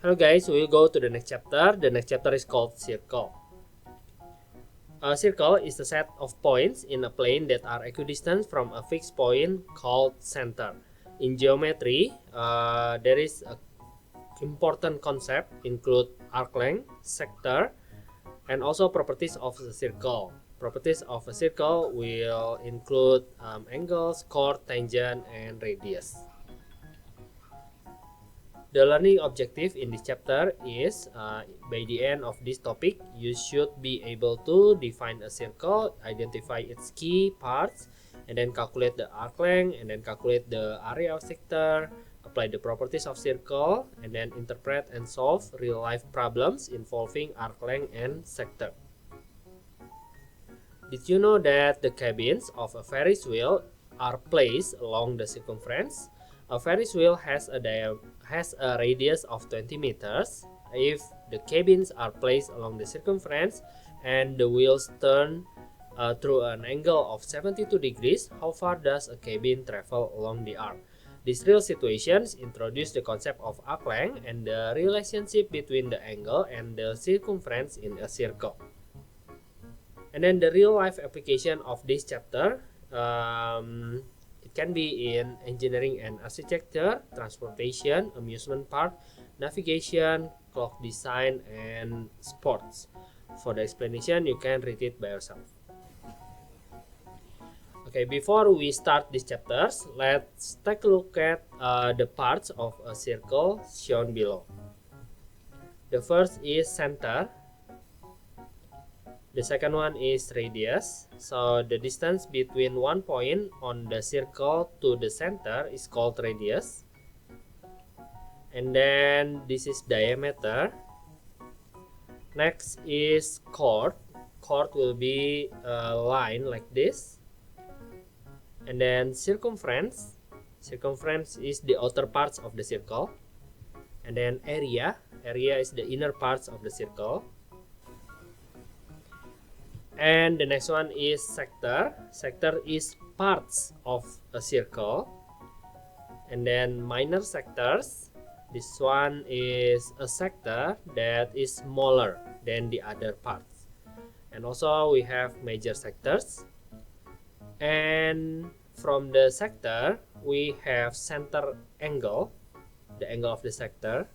Hello guys, we'll go to the next chapter. The next chapter is called circle. A circle is a set of points in a plane that are equidistant from a fixed point called center. In geometry, there is an important concept include arc length, sector, and also properties of the circle. Properties of a circle will include angles, chord, tangent, and radius. The learning objective in this chapter is, by the end of this topic, you should be able to define a circle, identify its key parts, and then calculate the arc length, and then calculate the area of sector, apply the properties of circle, and then interpret and solve real-life problems involving arc length and sector. Did you know that the cabins of a Ferris wheel are placed along the circumference? A Ferris wheel has a radius of 20 meters. If the cabins are placed along the circumference and the wheels turn through an angle of 72 degrees, how far does a cabin travel along the arc? These real situations introduce the concept of arc length and the relationship between the angle and the circumference in a circle. And then the real life application of this chapter, it can be in engineering and architecture, transportation, amusement park, navigation, clock design, and sports. For the explanation, you can read it by yourself. Okay, before we start these chapters, let's take a look at the parts of a circle shown below. The first is center. The second one is radius. So the distance between one point on the circle to the center is called radius. And then this is diameter. Next is chord. Chord will be a line like this. And then circumference. Circumference is the outer parts of the circle. And then area. Area is the inner parts of the circle. And the next one is sector. Sector is parts of a circle. And then minor sectors. This one is a sector that is smaller than the other parts. And also we have major sectors. And from the sector we have center angle, the angle of the sector.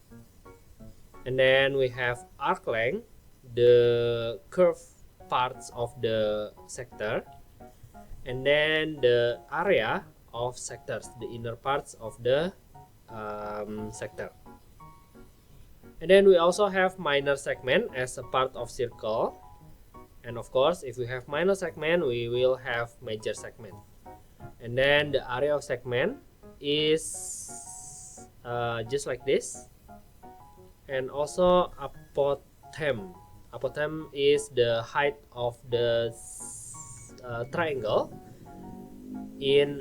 And then we have arc length, the curve parts of the sector, and then the area of sectors, the inner parts of the sector. And then we also have minor segment as a part of circle, and of course if we have minor segment we will have major segment. And then the area of segment is just like this. And also apothem. Apothem is the height of the triangle in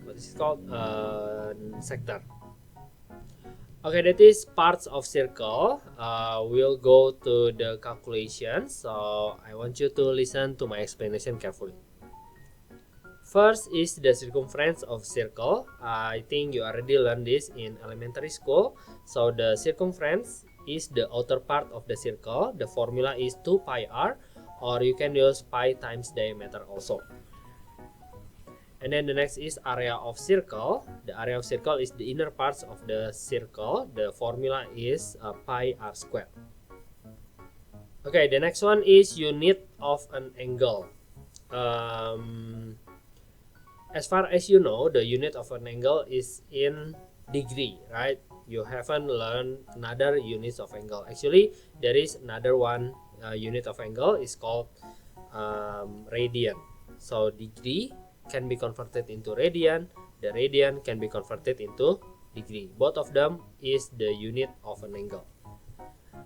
what is it called, sector. Okay, that is parts of circle. We'll go to the calculation, so I want you to listen to my explanation carefully. First is the circumference of circle. I think you already learned this in elementary school. So the circumference is the outer part of the circle. The formula is 2 pi r, or you can use pi times diameter also. And then the next is area of circle. The area of circle is the inner parts of the circle. The formula is pi r squared. Okay, the next one is unit of an angle. As far as you know, the unit of an angle is in degree, right? You haven't learned another units of angle. Actually, there is another one unit of angle is called radian. So degree can be converted into radian. The radian can be converted into degree. Both of them is the unit of an angle.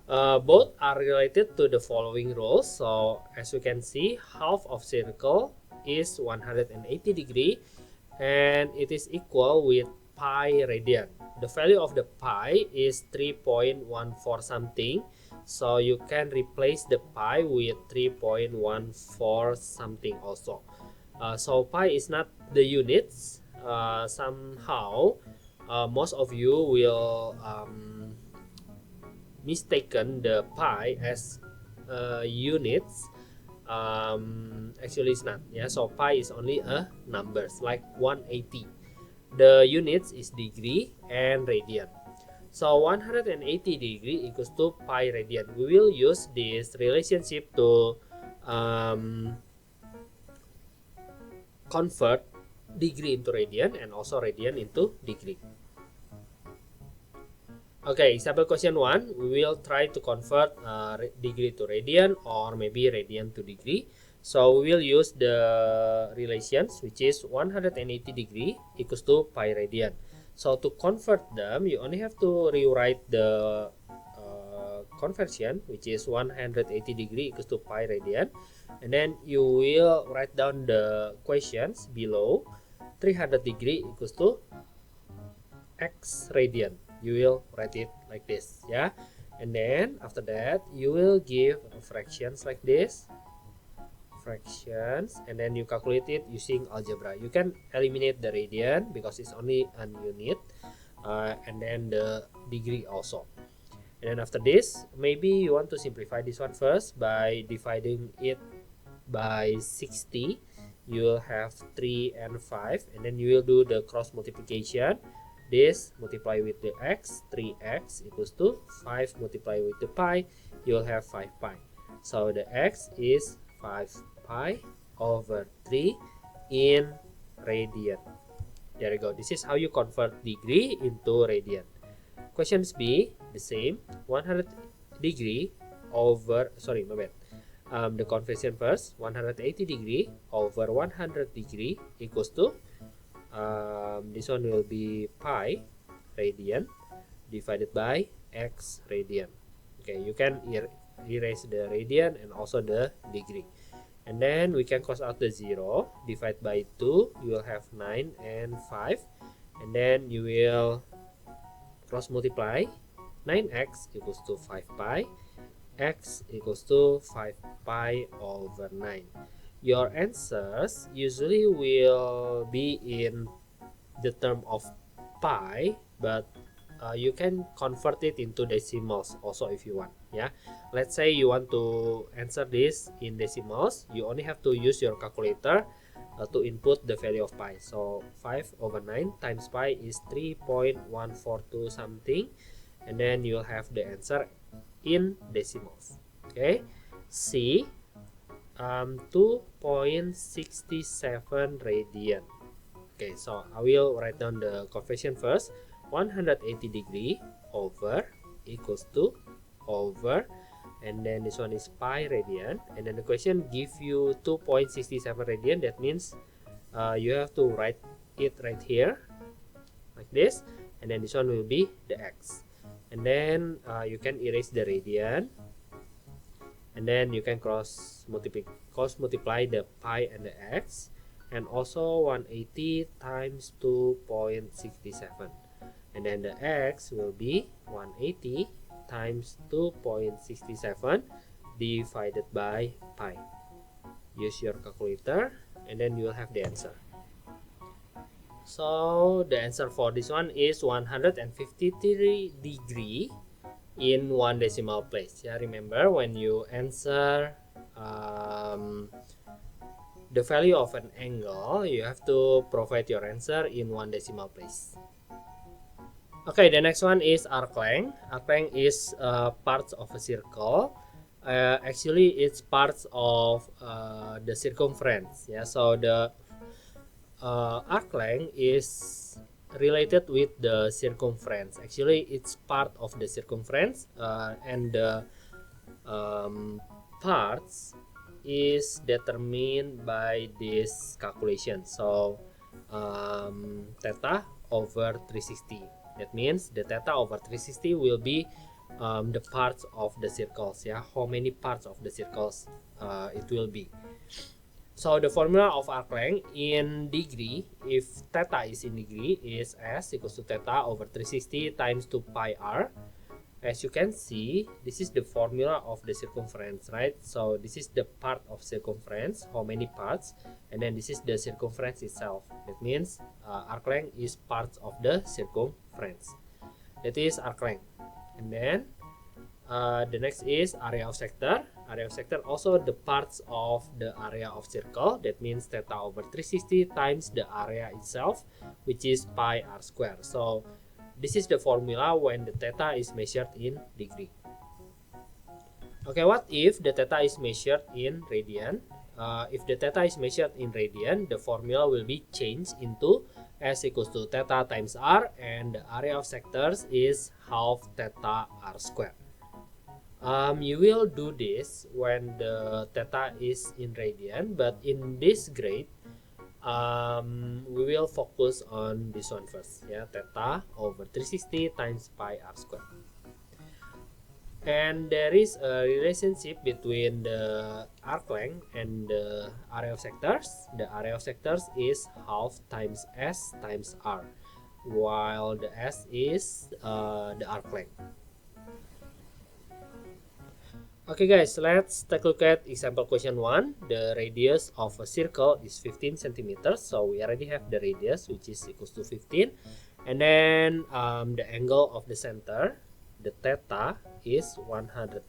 Both are related to the following rules. So as you can see, half of circle is 180 degree, and it is equal with pi radian. The value of the pi is 3.14 something, so you can replace the pi with 3.14 something also. So pi is not the units. Somehow most of you will mistaken the pi as units. Actually it's not, yeah. So pi is only a numbers like 180. The units is degree and radian. So 180 degree equals to pi radian. We will use this relationship to convert degree into radian and also radian into degree. Okay, example question 1, we will try to convert degree to radian or maybe radian to degree. So we will use the relations, which is 180 degree equals to pi radian. So to convert them, you only have to rewrite the conversion, which is 180 degree equals to pi radian, and then you will write down the questions below. 300 degree equals to x radian. You will write it like this, yeah. And then after that, you will give fractions like this, fractions, and then you calculate it using algebra. You can eliminate the radian because it's only an unit, and then the degree also. And then after this, maybe you want to simplify this one first by dividing it by 60. You will have 3 and 5, and then you will do the cross multiplication. This multiply with the x, 3x equals to 5 multiply with the pi, you'll have 5 pi. So the x is 5 pi over 3 in radian. There you go. This is how you convert degree into radian. Questions B, the same. 100 degree over, sorry, my bad. The conversion first, 180 degree over 100 degree equals to, this one will be pi radian divided by x radian. Okay, you can erase the radian and also the degree. And then we can cross out the 0, divide by 2, you will have 9 and 5. And then you will cross multiply, 9x equals to 5 pi, x equals to 5 pi over 9. Your answers usually will be in the term of pi, but you can convert it into decimals also if you want, yeah. Let's say you want to answer this in decimals, you only have to use your calculator to input the value of pi. So 5 over 9 times pi is 3.142 something, and then you'll have the answer in decimals. Okay, C, 2.67 radian. Okay, so I will write down the conversion first. 180 degree over equals to over, and then this one is pi radian, and then the question give you 2.67 radian. That means you have to write it right here like this, and then this one will be the x, and then you can erase the radian, and then you can cross multiply the pi and the x, and also 180 times 2.67, and then the x will be 180 times 2.67 divided by pi. Use your calculator, and then you will have the answer. So the answer for this one is 153 degree in one decimal place. Yeah, remember when you answer the value of an angle, you have to provide your answer in one decimal place. Okay, the next one is arc length. Arc length is parts of a circle. Actually, it's parts of the circumference. Yeah, so the arc length is related with the circumference. Actually, it's part of the circumference, and the parts is determined by this calculation. So theta over 360. That means the theta over 360 will be the parts of the circles. Yeah, how many parts of the circles it will be. So the formula of arc length in degree, if theta is in degree, is S equals to theta over 360 times 2 pi r. as you can see, this is the formula of the circumference, right? So this is the part of circumference, how many parts, and then this is the circumference itself. That means arc length is part of the circumference. That is arc length. And then the next is area of sector. Area of sector also the parts of the area of circle. That means theta over 360 times the area itself, which is pi r square. So this is the formula when the theta is measured in degree. Okay, what if the theta is measured in radian? If the theta is measured in radian, the formula will be changed into S equals to theta times r, and the area of sectors is half theta r square. You will do this when the theta is in radian, but in this grade, we will focus on this one first, yeah, theta over 360 times pi r square. And there is a relationship between the arc length and the area of sectors. The area of sectors is half times s times r, while the s is the arc length. Okay guys, let's take a look at example question 1. The radius of a circle is 15 centimeters. So we already have the radius, which is equals to 15. And then the angle of the center, the theta, is 120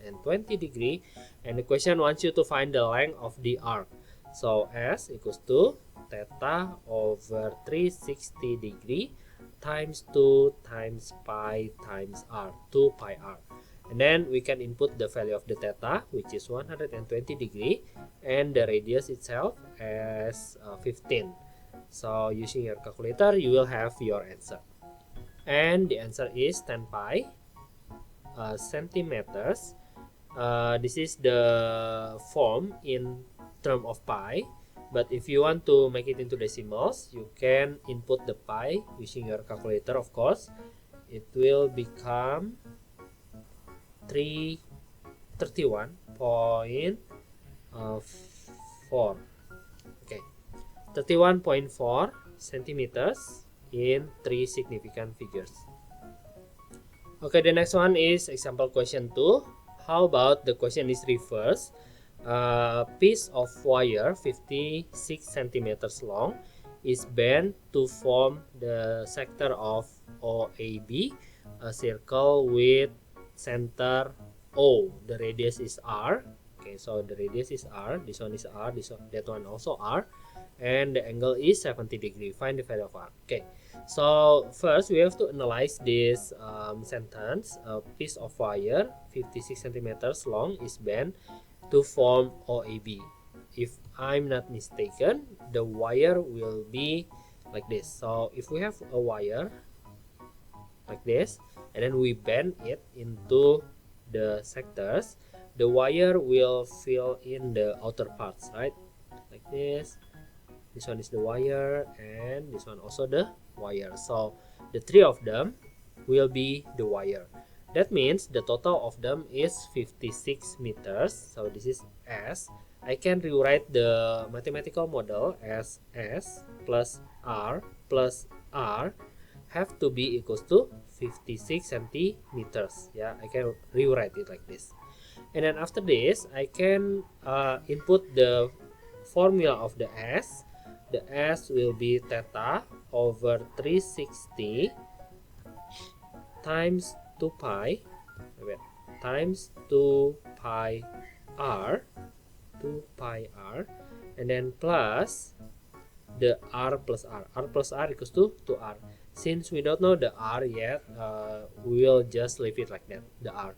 degree. And the question wants you to find the length of the arc. So S equals to theta over 360 degree times 2 times pi times r, 2 pi r. And then we can input the value of the theta, which is 120 degree, and the radius itself as 15. So using your calculator, you will have your answer. And the answer is 10 pi centimeters. This is the form in term of pi. But if you want to make it into decimals, you can input the pi using your calculator, of course. It will become 31.4. Okay, 31.4 centimeters in 3 significant figures. Okay, the next one is example question 2. How about the question is reversed? A piece of wire 56 centimeters long is bent to form the sector of OAB, a circle with center O. The radius is r. Okay, so the radius is r. This one is r. That one also r. And the angle is 70 degree. Find the value of r. Okay, so first we have to analyze this sentence. A piece of wire 56 centimeters long is bent to form OAB. If I'm not mistaken, the wire will be like this. So if we have a wire like this, and then we bend it into the sectors, the wire will fill in the outer parts, right? Like this. This one is the wire, and this one also the wire. So the three of them will be the wire. That means the total of them is 56 meters. So this is S. I can rewrite the mathematical model as S plus R have to be equals to 56 centimeters. Yeah, I can rewrite it like this. And then after this, I can input the formula of the S. The S will be theta over 360 times 2 pi times 2 pi r, and then plus the r plus r. R plus r equals to 2r. Since we don't know the r yet, we will just leave it like that, the r.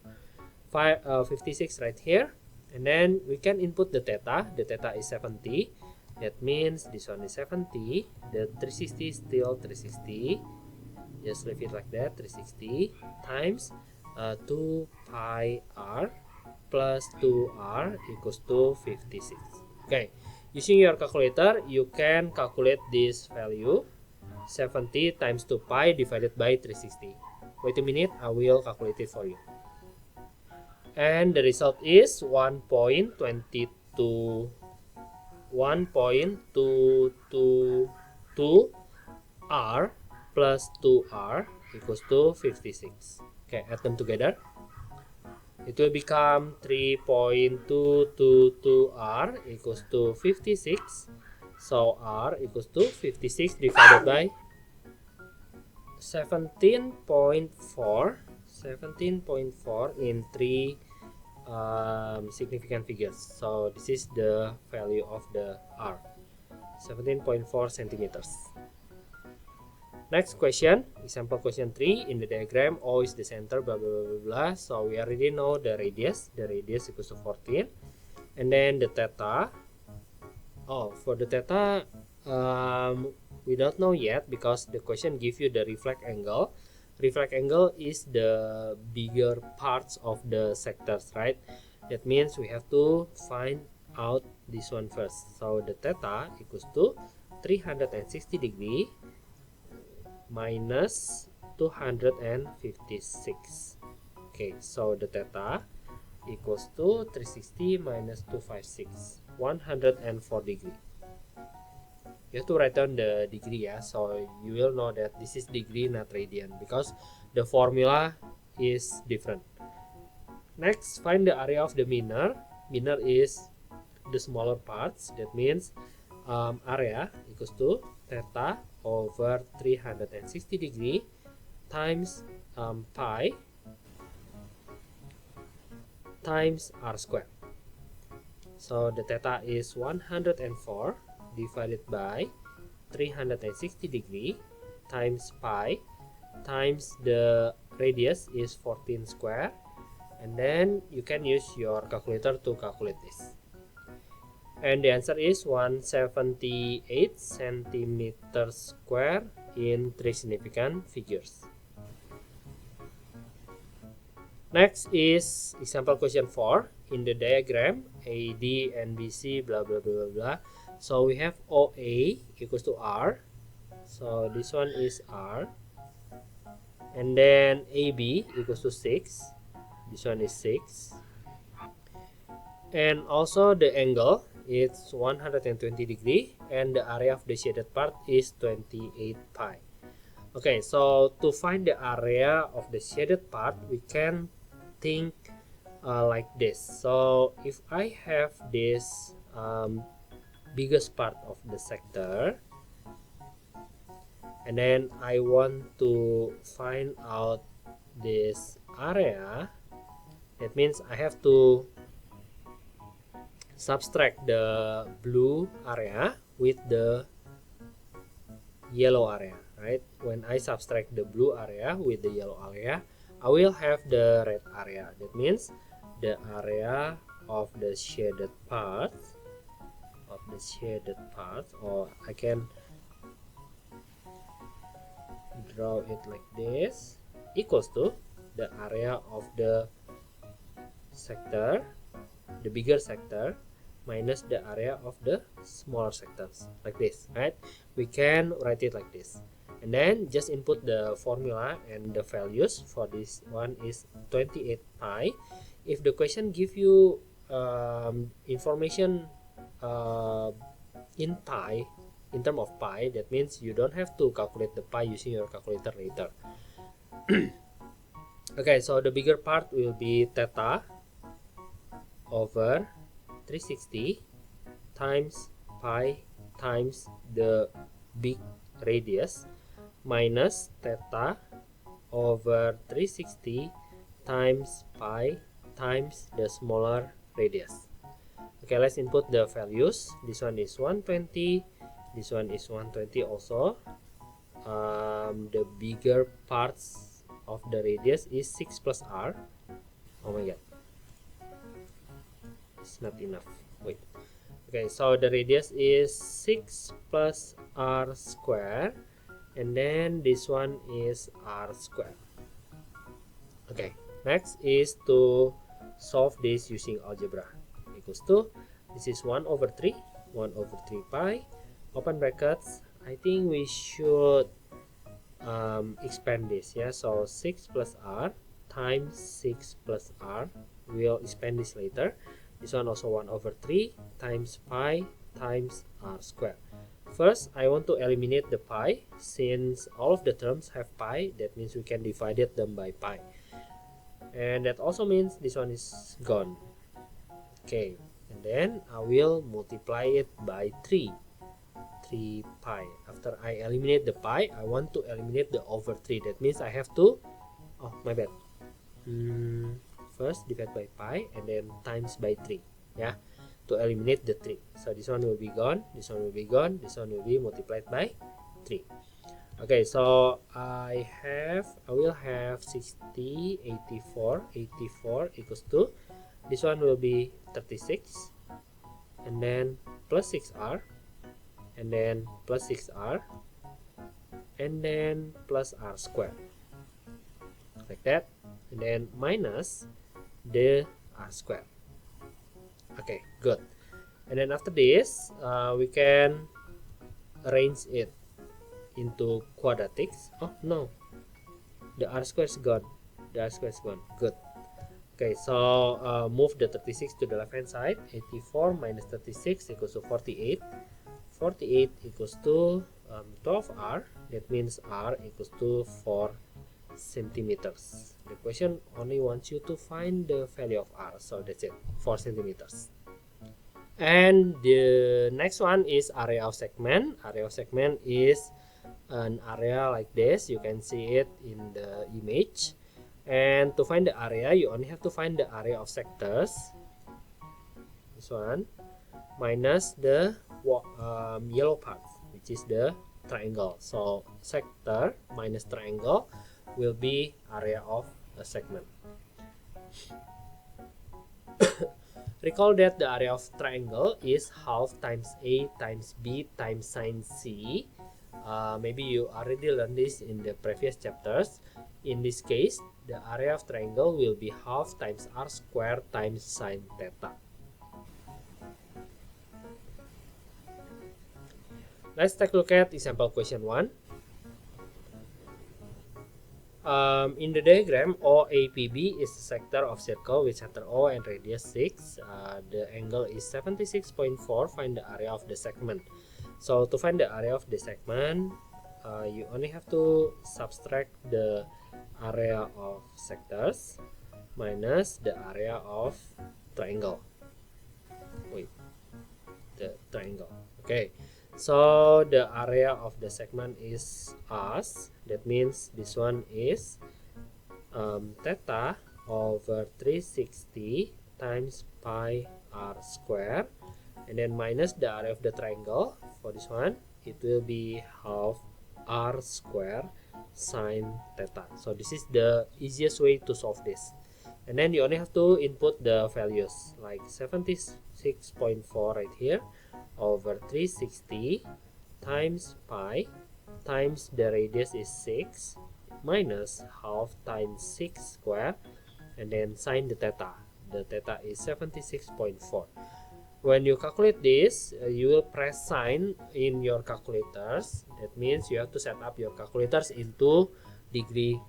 56 right here, and then we can input the theta. The theta is 70. That means this one is 70. The 360 is still 360. Just leave it like that, 360 times 2 pi r plus 2r equals to 56. Okay, using your calculator, you can calculate this value. 70 times 2 pi divided by 360. Wait a minute, I will calculate it for you. And the result is 1.222 r plus 2r equals to 56. Okay, add them together. it will become 3.222r equals to 56. So r equals to 56 divided by 17.4 in 3 significant figures. So this is the value of the r, 17.4 centimeters. Next question, example question 3. In the diagram, O is the center, blah blah blah blah. So we already know the radius. The radius equals to 14, and then the theta. Oh, for the theta, we don't know yet because the question gives you the reflect angle. Reflect angle is the bigger parts of the sectors, right? That means we have to find out this one first. So the theta equals to 360 degree minus 256. Okay, so the theta equals to 360 minus 256, 104 degree. You have to write down the degree, yeah, so you will know that this is degree, not radian, because the formula is different. Next, find the area of the minor. Minor is the smaller parts. That means area equals to theta over 360 degree times pi times r squared. So the theta is 104 divided by 360 degree times pi times the radius is 14 square, and then you can use your calculator to calculate this. And the answer is 178 centimeters square in 3 significant figures. Next is example question 4. In the diagram, AD and BC, blah blah blah blah blah. So we have OA equals to R. So this one is R. And then AB equals to 6. This one is 6. And also the angle, it's 120 degree, and the area of the shaded part is 28 pi. Okay, so to find the area of the shaded part, we can think like this. So if I have this biggest part of the sector, and then I want to find out this area, that means I have to subtract the blue area with the yellow area, right? When I subtract the blue area with the yellow area, I will have the red area. That means the area of the shaded part, or I can draw it like this, equals to the area of the sector, the bigger sector, minus the area of the smaller sectors, like this, right? We can write it like this, and then just input the formula, and the values for this one is 28 pi. If the question give you information in pi, in terms of pi, that means you don't have to calculate the pi using your calculator later. Okay, so the bigger part will be theta over 360 times pi times the big radius minus theta over 360 times pi times the smaller radius. Okay, let's input the values. This one is 120, this one is 120 also. The bigger parts of the radius is 6 plus r. Oh my god, it's not enough. Wait. Okay, so the radius is 6 plus r square, and then this one is r square. Okay, next is to solve this using algebra. Equals to, this is 1 over 3 pi, open brackets. I think we should expand this, yeah. So 6 plus r times 6 plus r, we'll expand this later. This one also 1 over 3 times pi times r squared. First, I want to eliminate the pi. Since all of the terms have pi, that means we can divide them by pi. and that also means this one is gone. Okay, and then I will multiply it by 3 pi. After I eliminate the pi, I want to eliminate the over 3. That means I have to, oh my bad, first divide by pi and then times by 3, yeah, to eliminate the 3. So this one will be gone, this one will be gone, this one will be multiplied by 3. Okay, so I will have 60, 84 equals to, this one will be 36, and then plus 6r, and then plus 6r, and then plus r squared, like that, and then minus the r squared. Okay, good. And then after this, we can arrange it into quadratics. Oh no, the r square is gone. The r square is gone. Good. Okay, so move the 36 to the left hand side. 84 minus 36 equals to 48. 48 equals to 12r. That means r equals to 4 centimeters. The question only wants you to find the value of r, so that's it, 4 centimeters. And the next one is area of segment. Area of segment is an area like this. You can see it in the image. And to find the area, you only have to find the area of sectors, this one, minus the yellow part, which is the triangle. So sector minus triangle will be area of a segment. Recall that the area of triangle is half times A times B times sine C. Maybe you already learned this in the previous chapters. In this case, the area of triangle will be half times r squared times sine theta. Let's take a look at example question 1. In the diagram, OAPB is the sector of circle with center O and radius 6. The angle is 76.4. Find the area of the segment. So to find the area of the segment, you only have to subtract the area of sectors minus the area of triangle. Wait, the triangle. Okay, so the area of the segment is as. That means this one is theta over 360 times pi r square, and then minus the area of the triangle. For this one, it will be half r square sine theta. So this is the easiest way to solve this. And then you only have to input the values, like 76.4 right here over 360 times pi times the radius is 6 minus half times 6 square, and then sine the theta. The theta is 76.4. When you calculate this, you will press sine in your calculators. That means you have to set up your calculators into degree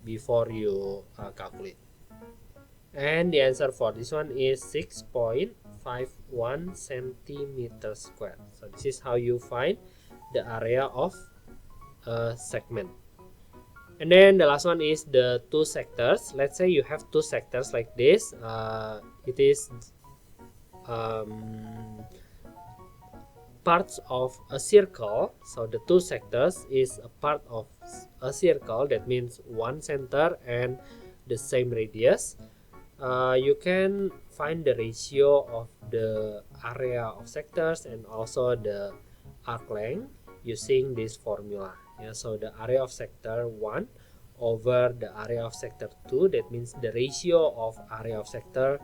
before you calculate. And the answer for this one is 6.51 centimeters squared. So this is how you find the area of a segment. And then the last one is the two sectors. Let's say you have two sectors like this. It is parts of a circle. So the two sectors is a part of a circle. That means one center and the same radius. You can find the ratio of the area of sectors and also the arc length using this formula. Yeah, so the area of sector 1 over the area of sector 2, that means the ratio of area of sector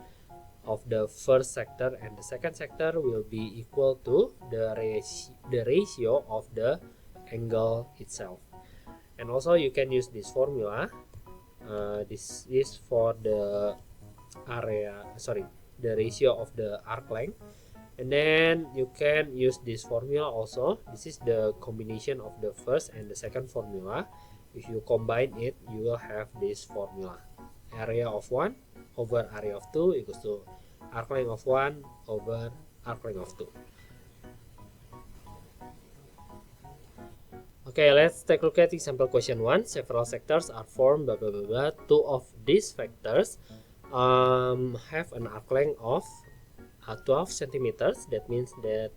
of the first sector and the second sector will be equal to the ratio of the angle itself. And also you can use this formula. This is for the the ratio of the arc length. And then you can use this formula also. This is the combination of the first and the second formula. If you combine it, you will have this formula. Area of 1 over area of 2 equals to arc length of 1 over arc length of 2. Okay, let's take a look at example question 1. Several sectors are formed, blah blah blah blah. Two of these vectors have an arc length of 12 centimeters. That means that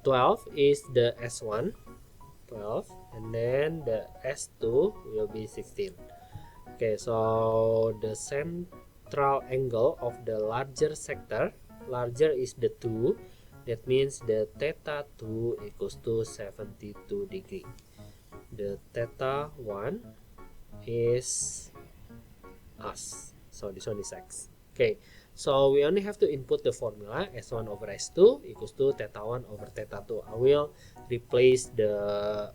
12 is the S1, 12, and then the S2 will be 16. Okay, so the central angle of the larger sector, larger is the 2, that means the theta 2 equals to 72 degree. The theta 1 is us, so this one is x. Okay, so we only have to input the formula S1 over S2 equals to theta 1 over theta 2. I will replace the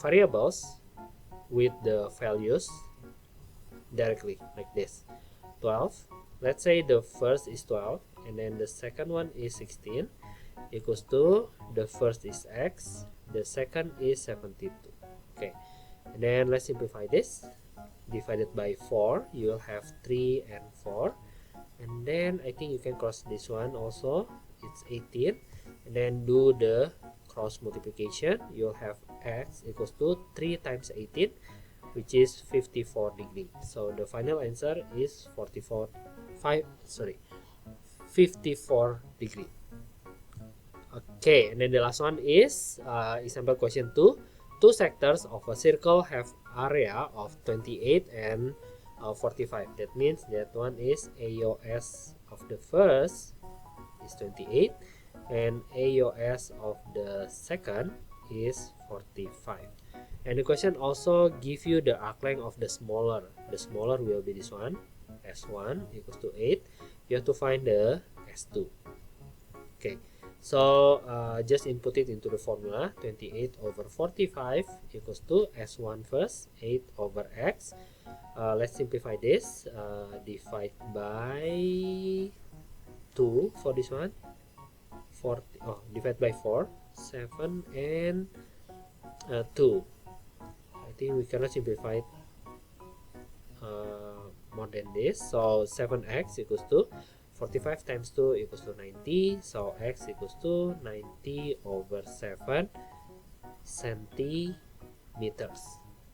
variables with the values directly like this. 12, let's say the first is 12 and then the second one is 16 equals to the first is x, the second is 72. Okay, and then let's simplify this. Divided by 4, you will have 3 and 4, and then I think you can cross this one also, it's 18, and then do the cross multiplication. You'll have x equals to 3 times 18, which is 54 degree. So the final answer is 54 degree. Okay, and then the last one is example question 2. Two sectors of a circle have area of 28 and 45. That means that one is AOS of the first is 28 and AOS of the second is 45. And the question also give you the arc length of the smaller. The smaller will be this one, S1 equals to 8. You have to find the S2. Okay, so just input it into the formula. 28 over 45 equals to S1 first, 8 over X. Let's simplify this. Divide by 2 for this one. Divide by 4, 7 and 2. I think we cannot simplify it more than this. So 7x equals to 45 times 2 equals to 90. So x equals to 90 over 7 centimeters.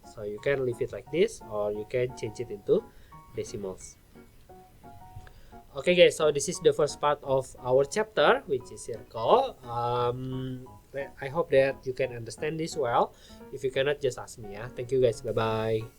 So you can leave it like this, or you can change it into decimals. Okay guys, so this is the first part of our chapter, which is circle. I hope that you can understand this well. If you cannot, just ask me. Thank you guys. Bye bye.